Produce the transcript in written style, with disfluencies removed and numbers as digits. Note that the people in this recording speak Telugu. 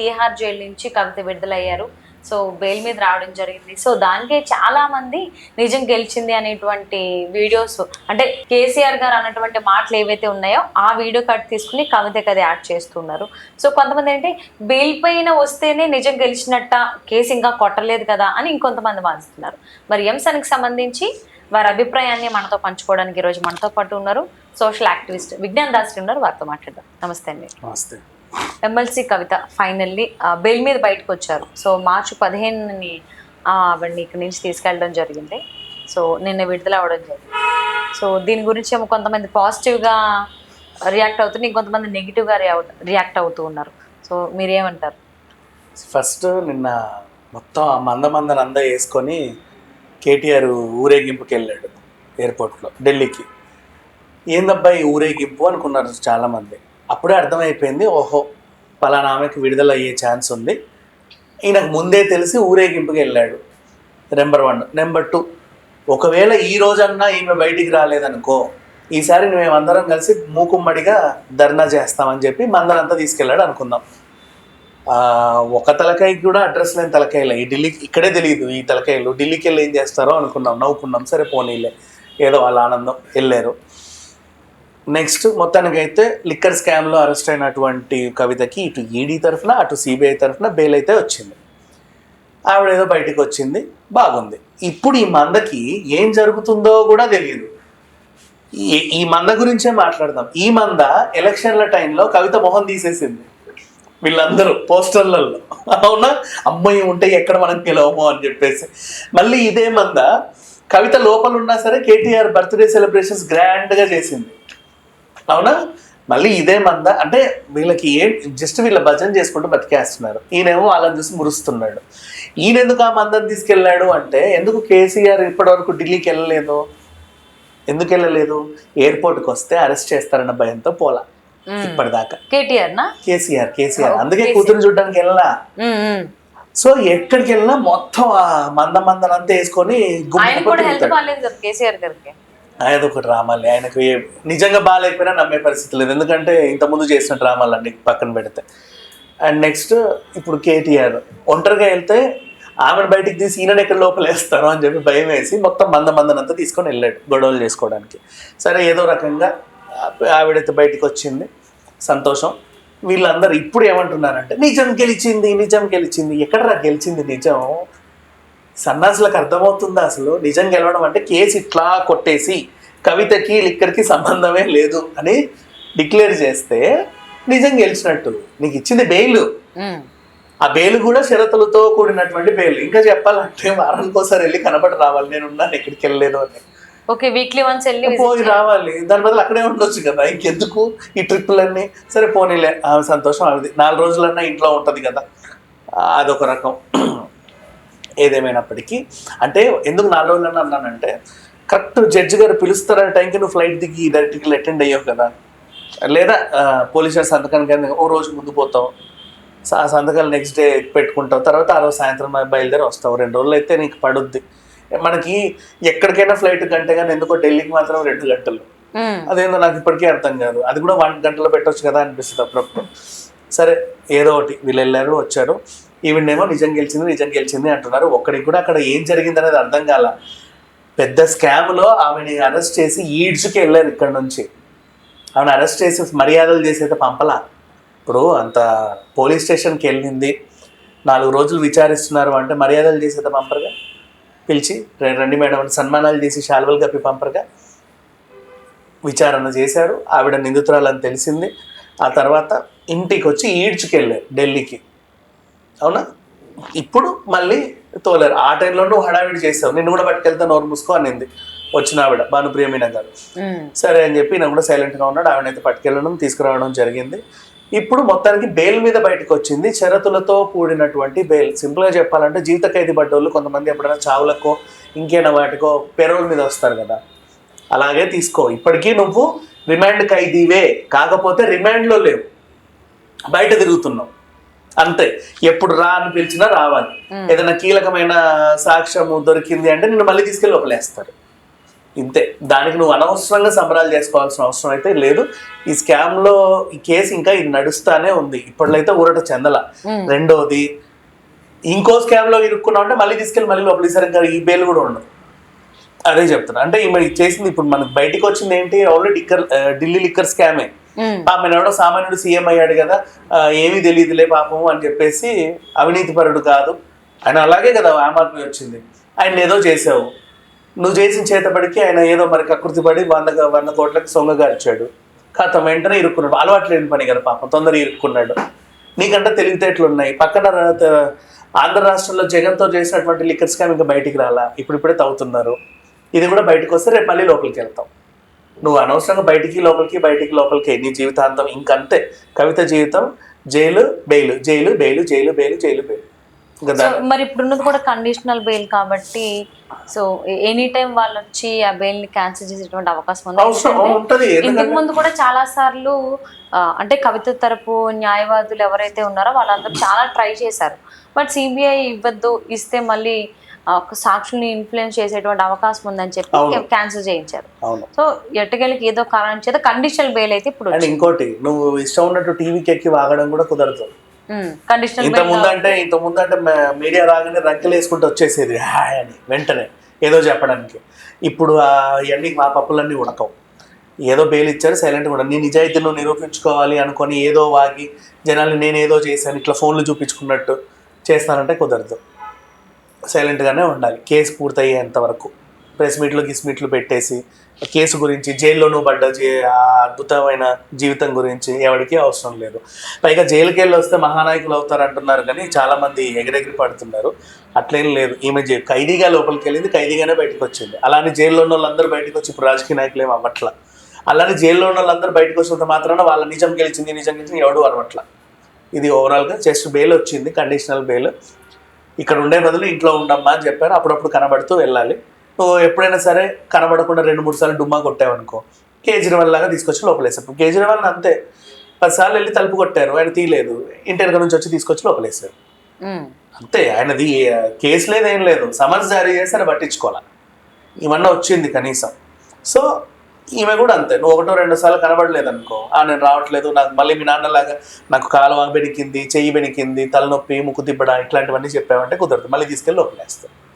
తిహార్ జైలు నుంచి కవిత విడుదలయ్యారు. సో బెయిల్ మీద రావడం జరిగింది. సో దానికే చాలా మంది నిజం గెలిచింది అనేటువంటి వీడియోస్, అంటే కేసీఆర్ గారు అన్నటువంటి మాటలు ఏవైతే ఉన్నాయో ఆ వీడియో కట్ తీసుకుని కవితకి అది యాడ్ చేస్తున్నారు. సో కొంతమంది ఏంటంటే బెయిల్ పైన వస్తేనే నిజం గెలిచినట్ట, కేసు ఇంకా కొట్టలేదు కదా అని ఇంకొంతమంది వాదిస్తున్నారు. మరి అంశానికి సంబంధించి వారి అభిప్రాయాన్ని మనతో పంచుకోవడానికి ఈరోజు మనతో పాటు ఉన్నారు సోషల్ యాక్టివిస్ట్ విజ్ఞాన్ దాస్ ఉన్నారు. వారితో మాట్లాడదాం. నమస్తే అండి. నమస్తే. ఎమ్మెల్సీ కవిత ఫైనల్లీ బెయిల్ మీద బయటకు వచ్చారు. సో మార్చి 15ని ఆవిడని ఇక్కడి నుంచి తీసుకెళ్ళడం జరిగింది. సో నిన్న విడుదల అవ్వడం జరిగింది. సో దీని గురించి ఏమో కొంతమంది పాజిటివ్గా రియాక్ట్ అవుతుంది, ఇంకొంతమంది నెగిటివ్గా రియాక్ట్ అవుతూ ఉన్నారు. సో మీరేమంటారు? ఫస్ట్ నిన్న మొత్తం మందనంతా వేసుకొని కేటీఆర్ ఊరేగింపుకి వెళ్ళాడు ఎయిర్పోర్ట్లో ఢిల్లీకి. ఏందబ్బా ఈ ఊరేగింపు అనుకున్నారు చాలామంది. అప్పుడే అర్థమైపోయింది, ఓహో పలానా ఆమెకు విడుదల అయ్యే ఛాన్స్ ఉంది. ఈయనకు ముందే తెలిసి ఊరేగింపుకి వెళ్ళాడు. నెంబర్ 1. నెంబర్ 2, ఒకవేళ ఈ రోజన్నా ఈమె బయటికి రాలేదనుకో, ఈసారి మేమందరం కలిసి మూకుమ్మడిగా ధర్నా చేస్తామని చెప్పి మందరంతా తీసుకెళ్ళాడు అనుకుందాం. ఒక తలకాయకి కూడా అడ్రస్ లేని తలకాయలే. ఈ ఢిల్లీకి ఇక్కడే తెలియదు ఈ తలకాయలు, ఢిల్లీకి వెళ్ళి ఏం చేస్తారో అనుకున్నాం, నవ్వుకున్నాం. సరే పోనీలే, ఏదో వాళ్ళ ఆనందం, వెళ్ళారు. నెక్స్ట్ మొత్తానికైతే లిక్కర్ స్కామ్లో అరెస్ట్ అయినటువంటి కవితకి ఇటు ఈడీ తరఫున అటు సిబిఐ తరఫున బెయిల్ అయితే వచ్చింది. ఆవిడేదో బయటకు వచ్చింది, బాగుంది. ఇప్పుడు ఈ మందకి ఏం జరుగుతుందో కూడా తెలియదు. ఈ మంద గురించే మాట్లాడదాం. ఈ మంద ఎలక్షన్ల టైంలో కవిత మొహం తీసేసింది వీళ్ళందరూ పోస్టర్లలో. అవునా, అమ్మాయి ఉంటే ఎక్కడ మనం గెలవమో అని చెప్పేసి. మళ్ళీ ఇదే మంద కవిత లోపల ఉన్నా సరే కేటీఆర్ బర్త్డే సెలబ్రేషన్స్ గ్రాండ్గా చేసింది. అవునా, మళ్ళీ ఇదే మంద. అంటే వీళ్ళకి జస్ట్ వీళ్ళ భజన చేసుకుంటూ బతికేస్తున్నారు. ఈయనేమో వాళ్ళని చూసి మురుస్తున్నాడు. ఈయన ఎందుకు ఆ మందని తీసుకెళ్ళాడు అంటే, ఎందుకు కేసీఆర్ ఇప్పటివరకు ఢిల్లీకి వెళ్ళలేదు? ఎందుకు వెళ్ళలేదు? ఎయిర్పోర్ట్కి వస్తే అరెస్ట్ చేస్తారన్న భయంతో పోలా ఇప్పటిదాకా. కేసీఆర్ అందుకే కూతురు చూడడానికి వెళ్ళా. సో ఎక్కడికి వెళ్ళినా మొత్తం ఆ మందనంతా వేసుకొని అదొక డ్రామాలే. ఆయనకు నిజంగా బాగాలేకపోయినా నమ్మే పరిస్థితి లేదు, ఎందుకంటే ఇంతకుముందు చేసిన డ్రామాలన్నీ పక్కన పెడితే. అండ్ నెక్స్ట్ ఇప్పుడు కేటీఆర్ ఒంటరిగా వెళ్తే ఆమెను బయటికి తీసి ఈయనని ఎక్కడ లోపల వేస్తారో అని చెప్పి భయం వేసి మొత్తం మందనంతా తీసుకొని వెళ్ళాడు గొడవలు చేసుకోవడానికి. సరే ఏదో రకంగా ఆవిడైతే బయటికి వచ్చింది, సంతోషం. వీళ్ళందరూ ఇప్పుడు ఏమంటున్నారంటే నిజం గెలిచింది. ఎక్కడరా గెలిచింది నిజం? సన్నాసులకు అర్థమవుతుందా అసలు నిజం గెలవడం అంటే? కేసు ఇట్లా కొట్టేసి కవితకి లిక్కర్కి సంబంధమే లేదు అని డిక్లేర్ చేస్తే నిజం గెలిచినట్టు. నీకు ఇచ్చింది బెయిల్, ఆ బెయిల్ కూడా షరతులతో కూడినటువంటి బెయిల్. ఇంకా చెప్పాలంటే వారానికి ఒకసారి వెళ్ళి కనబడి రావాలి, నేనున్నాను ఎక్కడికి వెళ్ళలేదు అని. ఓకే, వీక్లీ వన్స్ వెళ్ళి పోయి రావాలి. దాని బదులు అక్కడే ఉండొచ్చు కదా, ఇంకెందుకు ఈ ట్రిప్పులన్నీ? సరే పోనీలే, ఆమె సంతోషం ఆమెది. 4 రోజులన్నా ఇంట్లో ఉంటుంది కదా, అదొక రకం. ఏదేమైనప్పటికీ అంటే ఎందుకు 4 రోజులన్నా అన్నానంటే, కరెక్ట్ జడ్జి గారు పిలుస్తారనే టైంకి నువ్వు ఫ్లైట్ దిగి డైరెక్ట్గా అటెండ్ అయ్యావు కదా, లేదా పోలీసులు సంతకానికి ఓ రోజు ముందు పోతావు, సంతకాలు నెక్స్ట్ డే పెట్టుకుంటావు, తర్వాత ఆ రోజు సాయంత్రం బయలుదేరి వస్తావు. 2 రోజులు అయితే నీకు పడుద్ది. మనకి ఎక్కడికైనా ఫ్లైట్ గంటే కానీ ఎందుకో ఢిల్లీకి మాత్రం 2 గంటలు. అదేందో నాకు ఇప్పటికీ అర్థం కాదు. అది కూడా 1 గంటలో పెట్టవచ్చు కదా అనిపిస్తుంది అప్పుడప్పుడు. సరే ఏదో ఒకటి, వీళ్ళు వెళ్ళారు వచ్చారు. ఈవిడేమో నిజం గెలిచింది అంటున్నారు. ఒక్కడికి కూడా అక్కడ ఏం జరిగింది అనేది అర్థం కాల. పెద్ద స్కామ్లో ఆమెని అరెస్ట్ చేసి ఈడ్చుకి వెళ్ళారు ఇక్కడ నుంచి. ఆమెను అరెస్ట్ చేసి మర్యాదలు చేసేది పంపలా. ఇప్పుడు అంత పోలీస్ స్టేషన్కి వెళ్ళింది, 4 రోజులు విచారిస్తున్నారు అంటే మర్యాదలు చేసేది పంపరుగా. పిలిచి రండి మేడం అని సన్మానాలు చేసి శాల్వలు కప్పి పంపరుగా. విచారణ చేశారు, ఆవిడ నిందితురాలని తెలిసింది. ఆ తర్వాత ఇంటికి వచ్చి ఈడ్చుకెళ్ళారు ఢిల్లీకి. అవునా, ఇప్పుడు మళ్ళీ తోలేరు. ఆ టైంలో నువ్వు హడావిడి చేసావు, నిన్ను కూడా పట్టుకెళ్తే నోరు మూసుకో అనింది వచ్చిన ఆవిడ భానుప్రియమీన గారు. సరే అని చెప్పి నేను కూడా సైలెంట్గా ఉన్నాడు. ఆవిడనైతే పట్టుకెళ్ళడం తీసుకురావడం జరిగింది. ఇప్పుడు మొత్తానికి బెయిల్ మీద బయటకు వచ్చింది, షరతులతో కూడినటువంటి బెయిల్. సింపుల్గా చెప్పాలంటే జీవిత ఖైదీ పడ్డోళ్ళు కొంతమంది ఎప్పుడైనా చావులకో ఇంకేనా వాటికో పెరోల్ మీద వస్తారు కదా, అలాగే తీసుకో. ఇప్పటికీ నువ్వు రిమాండ్ ఖైదీవే, కాకపోతే రిమాండ్లో లేవు, బయట తిరుగుతున్నావు అంతే. ఎప్పుడు రా అని పిలిచినా రావాలి. ఏదైనా కీలకమైన సాక్ష్యము దొరికింది అంటే నిన్ను మళ్ళీ తీసుకెళ్ళి లోపలేస్తారు. ఇంతే. దానికి నువ్వు అనవసరంగా సంబరాలు చేసుకోవాల్సిన అవసరం అయితే లేదు. ఈ స్కామ్ లో ఈ కేసు ఇంకా ఇది నడుస్తానే ఉంది, ఇప్పట్లో అయితే ఊరట చెందల. రెండోది, ఇంకో స్కామ్ లో ఇరుక్కున్నావు అంటే మళ్ళీ తీసుకెళ్ళి మళ్ళీ లోపలికి సరిగ్గా ఈ బెయిల్ కూడా ఉండదు. అదే చెప్తున్నా. అంటే ఈమె చేసింది ఇప్పుడు మనకు బయటికి వచ్చింది ఏంటి, ఆల్రెడీ ఢిల్లీ లిక్కర్ స్కామే. పాపం ఎవడో సామాన్యుడు సీఎం అయ్యాడు కదా, ఏమీ తెలియదులే పాపం అని చెప్పేసి అవినీతి పరుడు కాదు ఆయన, అలాగే కదా ఆమ్ ఆద్మీ వచ్చింది. ఆయన ఏదో చేసావు, నువ్వు చేసిన చేతపడికి ఆయన ఏదో మరి కకృతి పడి 100 కోట్లకి సొంగగా ఇచ్చాడు. కథం వెంటనే ఇరుక్కున్నాడు. అలవాటు లేని పని కదా పాపం, తొందరగా ఇరుక్కున్నాడు. నీకంటే తెలివితేటలు ఉన్నాయి. పక్కన ఆంధ్ర రాష్ట్రంలో జగన్తో చేసినటువంటి లిక్కర్ స్కామ్ ఇంకా బయటికి రాలా, ఇప్పుడిప్పుడే తవ్వుతున్నారు. ఇది కూడా బయటకు వస్తే రేపు మళ్ళీ లోపలికి వెళ్తాం. నువ్వు అనవసరంగా బయటికి లోపలికి నీ జీవితాంతం ఇంకంతే. కవిత జీవితం jail bail, jail bail, jail bail, jail bail. So మరి ఇప్పుడు ఉన్నది కూడా కండిషనల్ బెయిల్ కాబట్టి, సో ఎనీ టైం వాళ్ళు వచ్చి ఆ బెయిల్ ని క్యాన్సిల్ చేసేటువంటి అవకాశం ఉంది. ఇంతకు ముందు కూడా చాలా సార్లు అంటే కవిత తరపు న్యాయవాదులు ఎవరైతే ఉన్నారో వాళ్ళందరూ చాలా ట్రై చేశారు. బట్ సిబిఐ ఇవ్వద్దు, ఇస్తే మళ్ళీ ఒక సాక్షుల్ని ఇన్ఫ్లుయెన్స్ చేసేటువంటి అవకాశం ఉందని చెప్పి క్యాన్సిల్ చేయించారు. సో ఎట్టకెళ్ళకి ఏదో కారణం చేత కండిషనల్ బెయిల్ అయితే ఇప్పుడు. ఇంకోటి, నువ్వు ఇష్టం ఉన్నట్టు టీవీకి ఎక్కి వాగడం కూడా కుదరదు. ఇంత ముందు అంటే మీడియా రాగానే రంకెలు వేసుకుంటూ వచ్చేసేది హాయ్ అని వెంటనే ఏదో చెప్పడానికి. ఇప్పుడు ఇవన్నీ మా పప్పులన్నీ ఉడకవు. ఏదో బెయిల్ ఇచ్చారు, సైలెంట్గా కూడా నీ నిజాయితీ నువ్వు నిరూపించుకోవాలి అనుకొని ఏదో వాగి జనాల్ని నేనేదో చేశాను ఇట్లా ఫోన్లు చూపించుకున్నట్టు చేస్తానంటే కుదరదు. సైలెంట్గానే ఉండాలి కేసు పూర్తయ్యేంత వరకు. ప్రెస్ మీట్లు పెట్టేసి కేసు గురించి, జైల్లో నువ్వు పడ్డ ఆ అద్భుతమైన జీవితం గురించి ఎవరికి అవసరం లేదు. పైగా జైలుకి వెళ్ళి వస్తే మహానాయకులు అవుతారు అంటున్నారు, కానీ చాలామంది ఎగిరెగిరి పడుతున్నారు. అట్లేం లేదు. ఈమె ఖైదీగా లోపలికి వెళ్ళింది, ఖైదీగానే బయటకు వచ్చింది. అలానే జైల్లో ఉన్న వాళ్ళందరూ బయటకు వచ్చి ఇప్పుడు రాజకీయ నాయకులు ఏమి అవ్వట్ల. అలానే జైల్లో ఉన్న వాళ్ళందరూ బయటకు వచ్చినంత మాత్రాన వాళ్ళ నిజం గెలిచింది ఎవడు అరవట్ల. ఇది ఓవరాల్గా జస్ట్ బెయిల్ వచ్చింది, కండిషనల్ బెయిల్. ఇక్కడ ఉండే బదులు ఇంట్లో ఉండమ్మా అని చెప్పారు. అప్పుడప్పుడు కనబడుతూ వెళ్ళాలి. నువ్వు ఎప్పుడైనా సరే కనబడకుండా 2-3 సార్లు డుమ్మా కొట్టావనుకో, కేజ్రీవాల్ లాగా తీసుకొచ్చి లోపలేసారు. కేజ్రీవాల్ని అంతే 10 సార్లు వెళ్ళి తలుపు కొట్టారు, ఆయన తీయలేదు, ఇంటి నుంచి వచ్చి తీసుకొచ్చి లోపలేసారు. అంతే. ఆయనది కేసు లేదు, ఏం లేదు. సమన్స్ జారీ చేస్తే పట్టించుకోవాలి. ఇవన్నీ వచ్చింది కనీసం. సో ఈమె కూడా అంతే. నువ్వు 1-2 సార్లు కనబడలేదు అనుకో, నేను రావట్లేదు, నాకు మళ్ళీ మీ నాన్నలాగా నాకు కాలు బెనికింది, చెయ్యి బెనికింది, తలనొప్పి, ముక్కు తిప్పడా ఇట్లాంటివన్నీ చెప్పావంటే కుదరదు. మళ్ళీ తీసుకెళ్ళి లోపలేస్తావు.